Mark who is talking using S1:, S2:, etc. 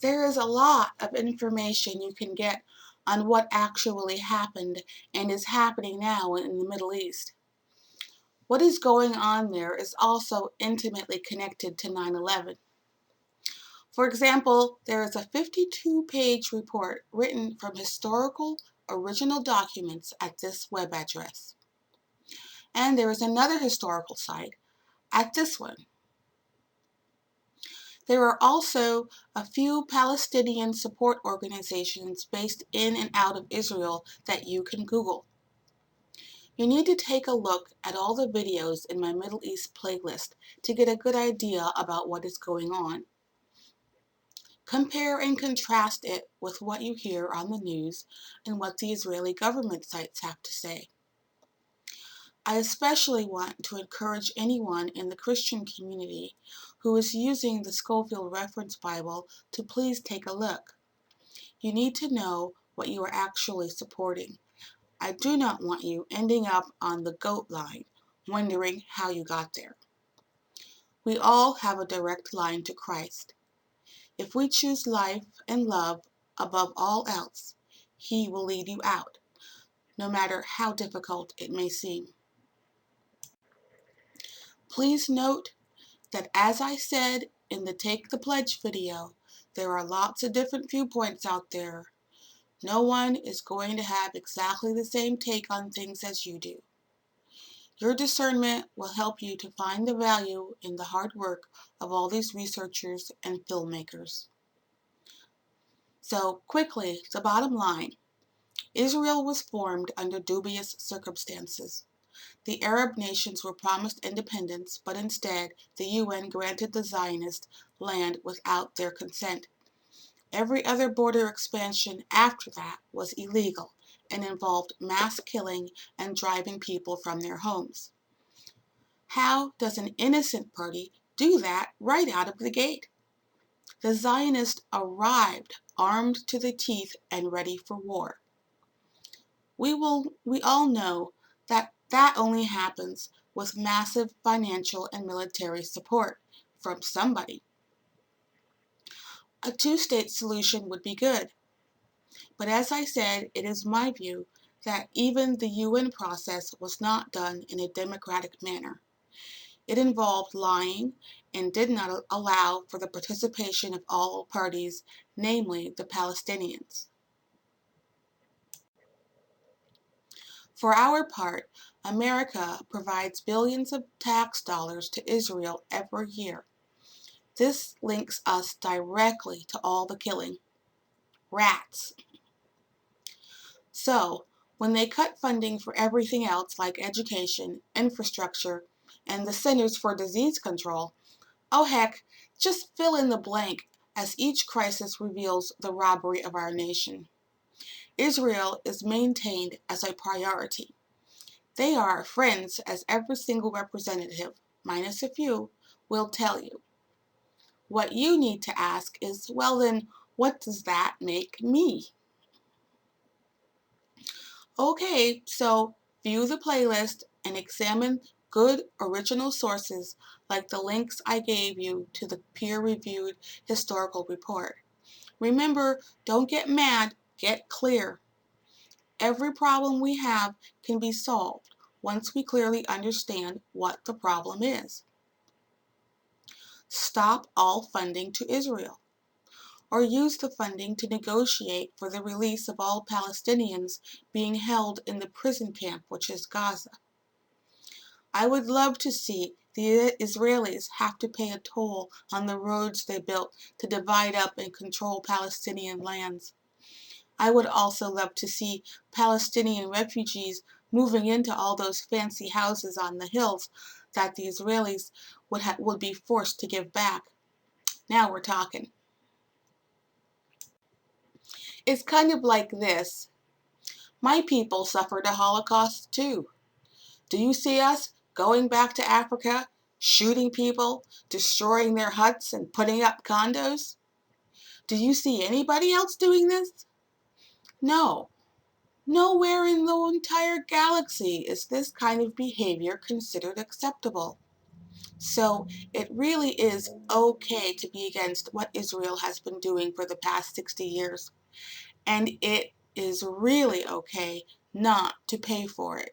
S1: There is a lot of information you can get on what actually happened and is happening now in the Middle East. What is going on there is also intimately connected to 9/11. For example, there is a 52-page report written from historical original documents at this web address. And there is another historical site at this one. There are also a few Palestinian support organizations based in and out of Israel that you can Google. You need to take a look at all the videos in my Middle East playlist to get a good idea about what is going on. Compare and contrast it with what you hear on the news and what the Israeli government sites have to say. I especially want to encourage anyone in the Christian community who is using the Scofield Reference Bible to please take a look. You need to know what you are actually supporting. I do not want you ending up on the goat line, wondering how you got there. We all have a direct line to Christ. If we choose life and love above all else, He will lead you out, no matter how difficult it may seem. Please note that, as I said in the Take the Pledge video, there are lots of different viewpoints out there. No one is going to have exactly the same take on things as you do. Your discernment will help you to find the value in the hard work of all these researchers and filmmakers. So quickly, the bottom line. Israel was formed under dubious circumstances. The Arab nations were promised independence, but instead the UN granted the Zionists land without their consent. Every other border expansion after that was illegal and involved mass killing and driving people from their homes. How does an innocent party do that right out of the gate? The Zionists arrived armed to the teeth and ready for war. We all know that only happens with massive financial and military support from somebody. A two-state solution would be good. But as I said, it is my view that even the UN process was not done in a democratic manner. It involved lying and did not allow for the participation of all parties, namely the Palestinians. For our part, America provides billions of tax dollars to Israel every year. This links us directly to all the killing. Rats. So, when they cut funding for everything else like education, infrastructure, and the Centers for Disease Control, oh heck, just fill in the blank as each crisis reveals the robbery of our nation. Israel is maintained as a priority. They are our friends, as every single representative, minus a few, will tell you. What you need to ask is, well then, what does that make me? Okay, so view the playlist and examine good original sources like the links I gave you to the peer-reviewed historical report. Remember, don't get mad, get clear. Every problem we have can be solved once we clearly understand what the problem is. Stop all funding to Israel, or use the funding to negotiate for the release of all Palestinians being held in the prison camp, which is Gaza. I would love to see the Israelis have to pay a toll on the roads they built to divide up and control Palestinian lands. I would also love to see Palestinian refugees moving into all those fancy houses on the hills that the Israelis would be forced to give back. Now we're talking. It's kind of like this. My people suffered a Holocaust too. Do you see us going back to Africa, shooting people, destroying their huts, and putting up condos? Do you see anybody else doing this? No. Nowhere in the entire galaxy is this kind of behavior considered acceptable. So it really is okay to be against what Israel has been doing for the past 60 years. And it is really okay not to pay for it.